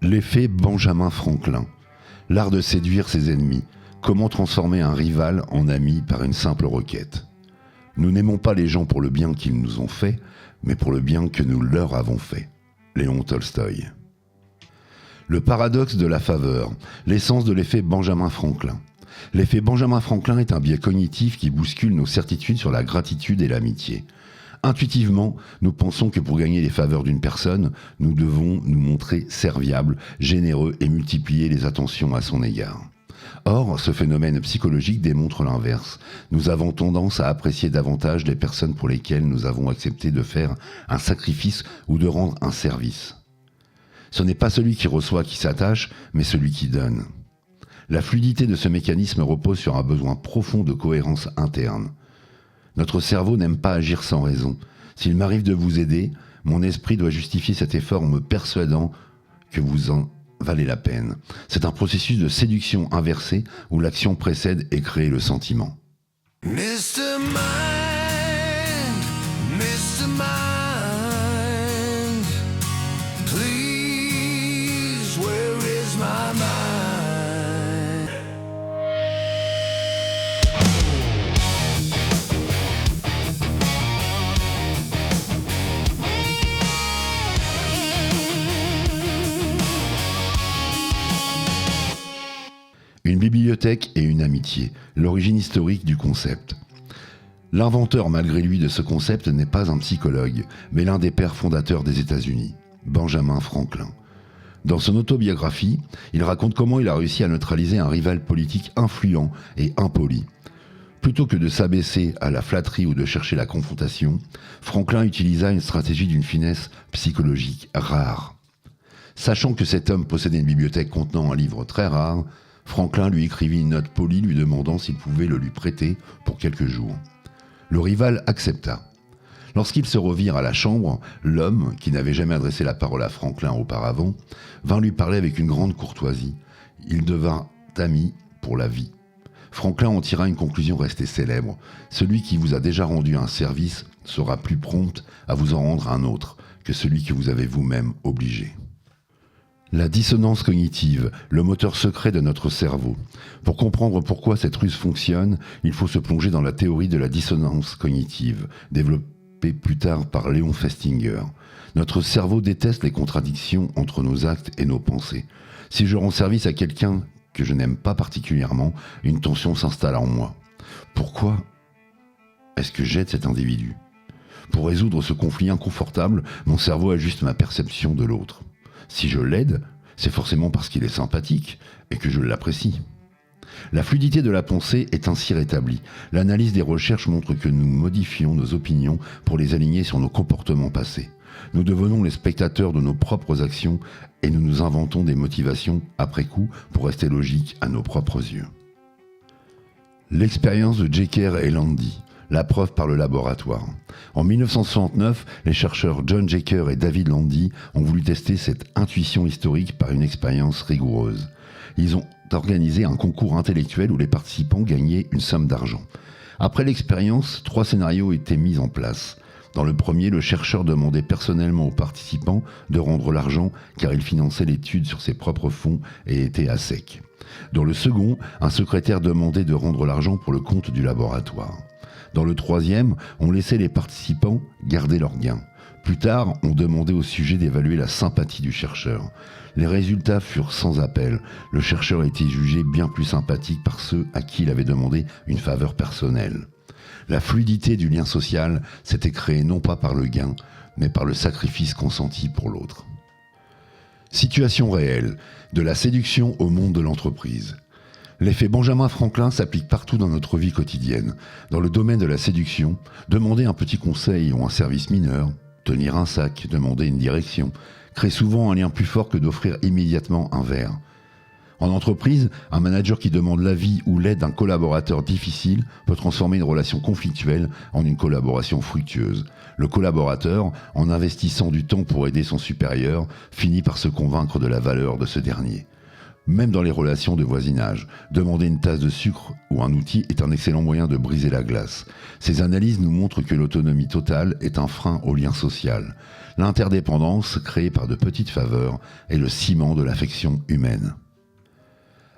L'effet Benjamin Franklin. L'art de séduire ses ennemis. Comment transformer un rival en ami par une simple requête. Nous n'aimons pas les gens pour le bien qu'ils nous ont fait, mais pour le bien que nous leur avons fait. Léon Tolstoï. Le paradoxe de la faveur, l'essence de l'effet Benjamin Franklin. L'effet Benjamin Franklin est un biais cognitif qui bouscule nos certitudes sur la gratitude et l'amitié. Intuitivement, nous pensons que pour gagner les faveurs d'une personne, nous devons nous montrer serviables, généreux et multiplier les attentions à son égard. Or, ce phénomène psychologique démontre l'inverse. Nous avons tendance à apprécier davantage les personnes pour lesquelles nous avons accepté de faire un sacrifice ou de rendre un service. Ce n'est pas celui qui reçoit qui s'attache, mais celui qui donne. La fluidité de ce mécanisme repose sur un besoin profond de cohérence interne. Notre cerveau n'aime pas agir sans raison. S'il m'arrive de vous aider, mon esprit doit justifier cet effort en me persuadant que vous en valez la peine. C'est un processus de séduction inversée où l'action précède et crée le sentiment. Mr. Mind, Mr. Mind, please, where is my mind? Une bibliothèque et une amitié, l'origine historique du concept. L'inventeur malgré lui de ce concept n'est pas un psychologue, mais l'un des pères fondateurs des États-Unis, Benjamin Franklin. Dans son autobiographie, il raconte comment il a réussi à neutraliser un rival politique influent et impoli. Plutôt que de s'abaisser à la flatterie ou de chercher la confrontation, Franklin utilisa une stratégie d'une finesse psychologique rare. Sachant que cet homme possédait une bibliothèque contenant un livre très rare, Franklin lui écrivit une note polie lui demandant s'il pouvait le lui prêter pour quelques jours. Le rival accepta. Lorsqu'ils se revirent à la chambre, l'homme, qui n'avait jamais adressé la parole à Franklin auparavant, vint lui parler avec une grande courtoisie. Ils devinrent amis pour la vie. Franklin en tira une conclusion restée célèbre. Celui qui vous a déjà rendu un service sera plus prompt à vous en rendre un autre que celui que vous avez vous-même obligé. La dissonance cognitive, le moteur secret de notre cerveau. Pour comprendre pourquoi cette ruse fonctionne, il faut se plonger dans la théorie de la dissonance cognitive, développée plus tard par Léon Festinger. Notre cerveau déteste les contradictions entre nos actes et nos pensées. Si je rends service à quelqu'un que je n'aime pas particulièrement, une tension s'installe en moi. Pourquoi est-ce que j'aide cet individu ? Pour résoudre ce conflit inconfortable, mon cerveau ajuste ma perception de l'autre. Si je l'aide, c'est forcément parce qu'il est sympathique et que je l'apprécie. La fluidité de la pensée est ainsi rétablie. L'analyse des recherches montre que nous modifions nos opinions pour les aligner sur nos comportements passés. Nous devenons les spectateurs de nos propres actions et nous nous inventons des motivations après coup pour rester logiques à nos propres yeux. L'expérience de Jekyll et Landy. La preuve par le laboratoire. En 1969, les chercheurs John Jekyll et David Landy ont voulu tester cette intuition historique par une expérience rigoureuse. Ils ont organisé un concours intellectuel où les participants gagnaient une somme d'argent. Après l'expérience, 3 scénarios étaient mis en place. Dans le premier, le chercheur demandait personnellement aux participants de rendre l'argent car il finançait l'étude sur ses propres fonds et était à sec. Dans le second, un secrétaire demandait de rendre l'argent pour le compte du laboratoire. Dans le troisième, on laissait les participants garder leurs gains. Plus tard, on demandait au sujet d'évaluer la sympathie du chercheur. Les résultats furent sans appel. Le chercheur était jugé bien plus sympathique par ceux à qui il avait demandé une faveur personnelle. La fluidité du lien social s'était créée non pas par le gain, mais par le sacrifice consenti pour l'autre. Situation réelle, de la séduction au monde de l'entreprise. L'effet Benjamin Franklin s'applique partout dans notre vie quotidienne. Dans le domaine de la séduction, demander un petit conseil ou un service mineur, tenir un sac, demander une direction, crée souvent un lien plus fort que d'offrir immédiatement un verre. En entreprise, un manager qui demande l'avis ou l'aide d'un collaborateur difficile peut transformer une relation conflictuelle en une collaboration fructueuse. Le collaborateur, en investissant du temps pour aider son supérieur, finit par se convaincre de la valeur de ce dernier. Même dans les relations de voisinage, demander une tasse de sucre ou un outil est un excellent moyen de briser la glace. Ces analyses nous montrent que l'autonomie totale est un frein au lien social. L'interdépendance, créée par de petites faveurs, est le ciment de l'affection humaine.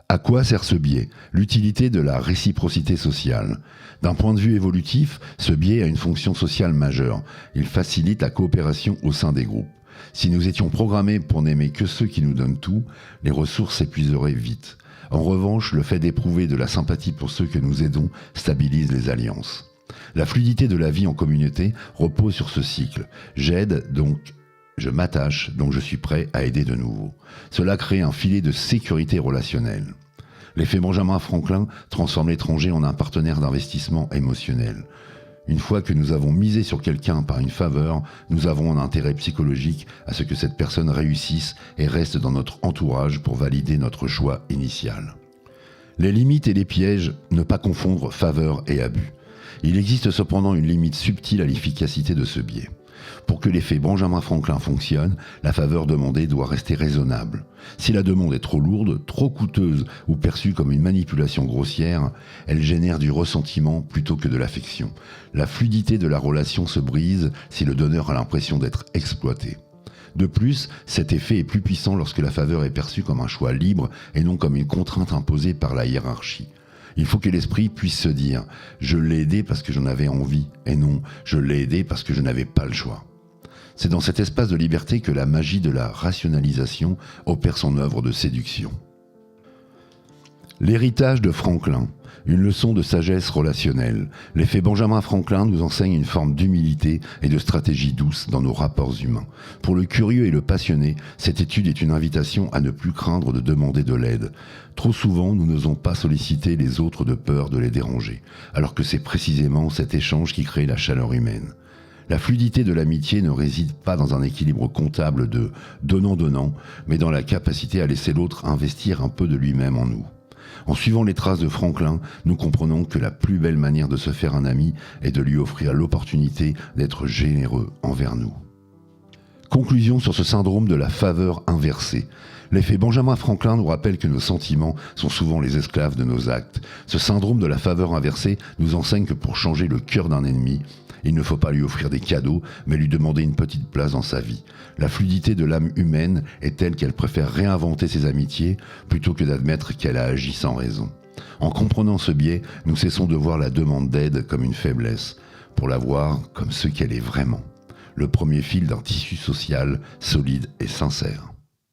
À quoi sert ce biais ? L'utilité de la réciprocité sociale. D'un point de vue évolutif, ce biais a une fonction sociale majeure. Il facilite la coopération au sein des groupes. Si nous étions programmés pour n'aimer que ceux qui nous donnent tout, les ressources s'épuiseraient vite. En revanche, le fait d'éprouver de la sympathie pour ceux que nous aidons stabilise les alliances. La fluidité de la vie en communauté repose sur ce cycle. J'aide, donc je m'attache, donc je suis prêt à aider de nouveau. Cela crée un filet de sécurité relationnelle. L'effet Benjamin Franklin transforme l'étranger en un partenaire d'investissement émotionnel. Une fois que nous avons misé sur quelqu'un par une faveur, nous avons un intérêt psychologique à ce que cette personne réussisse et reste dans notre entourage pour valider notre choix initial. Les limites et les pièges, ne pas confondre faveur et abus. Il existe cependant une limite subtile à l'efficacité de ce biais. Pour que l'effet Benjamin Franklin fonctionne, la faveur demandée doit rester raisonnable. Si la demande est trop lourde, trop coûteuse ou perçue comme une manipulation grossière, elle génère du ressentiment plutôt que de l'affection. La fluidité de la relation se brise si le donneur a l'impression d'être exploité. De plus, cet effet est plus puissant lorsque la faveur est perçue comme un choix libre et non comme une contrainte imposée par la hiérarchie. Il faut que l'esprit puisse se dire « je l'ai aidé parce que j'en avais envie » et non « je l'ai aidé parce que je n'avais pas le choix ». C'est dans cet espace de liberté que la magie de la rationalisation opère son œuvre de séduction. L'héritage de Franklin, une leçon de sagesse relationnelle. L'effet Benjamin Franklin nous enseigne une forme d'humilité et de stratégie douce dans nos rapports humains. Pour le curieux et le passionné, cette étude est une invitation à ne plus craindre de demander de l'aide. Trop souvent, nous n'osons pas solliciter les autres de peur de les déranger, alors que c'est précisément cet échange qui crée la chaleur humaine. La fluidité de l'amitié ne réside pas dans un équilibre comptable de donnant-donnant, mais dans la capacité à laisser l'autre investir un peu de lui-même en nous. En suivant les traces de Franklin, nous comprenons que la plus belle manière de se faire un ami est de lui offrir l'opportunité d'être généreux envers nous. Conclusion sur ce syndrome de la faveur inversée. L'effet Benjamin Franklin nous rappelle que nos sentiments sont souvent les esclaves de nos actes. Ce syndrome de la faveur inversée nous enseigne que pour changer le cœur d'un ennemi, il ne faut pas lui offrir des cadeaux, mais lui demander une petite place dans sa vie. La fluidité de l'âme humaine est telle qu'elle préfère réinventer ses amitiés plutôt que d'admettre qu'elle a agi sans raison. En comprenant ce biais, nous cessons de voir la demande d'aide comme une faiblesse, pour la voir comme ce qu'elle est vraiment. Le premier fil d'un tissu social solide et sincère.